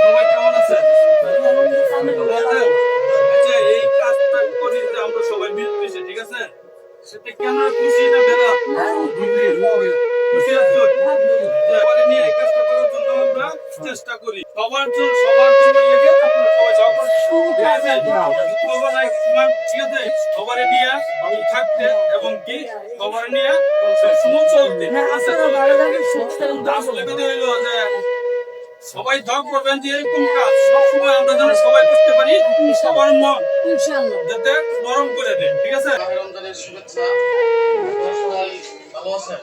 সবাই কেমন আছে? আচ্ছা, এই কাজটা করি যে আমরা সবাই মিলেমিশে, ঠিক আছে? সেটা কেন খুশি না বেলা? খুশি আছো? সবাই নিয়ে এই কাজটা করার জন্য আমরা চেষ্টা করি। সবার জন্য লেগে আপনারা সবাই সহকার, ঠিক আছে? করবো না ইসলাম, ঠিক আছে? সবার নিয়ে থাকতে এবং কি সবার নিয়ে সবসময় চলতে, ঠিক আছে? আসলে কথা হইলো যে সবাই দোয়া করবেন যে এরকম কাজ সবসময় আমরা যেন সবাই করতে পারি, সবার মন যাতে নরম করে দেন, ঠিক আছে? রমজানের শুভেচ্ছা। আপনারা সবাই ভালো আছেন?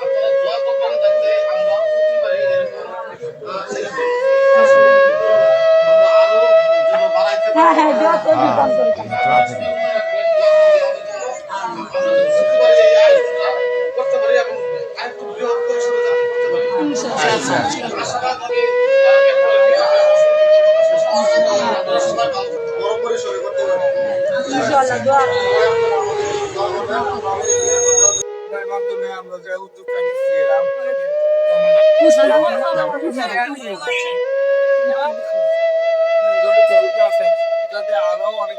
আপনারা দোয়া করবেন যাতে আমরা প্রতিবারই এরকম আমরা আরো যেন বাড়াইতে পারি। প্রতিবারই এই আয়োজনটা করতে পারি এবং আরেকটু বৃহৎ পরিসরে যাতে করতে পারি। আশাবাদ আমি বড় পরিসরে করতে পারি। মাধ্যমে আমরা যে উদ্যোগটা নিচ্ছিলাম যাতে আরো অনেক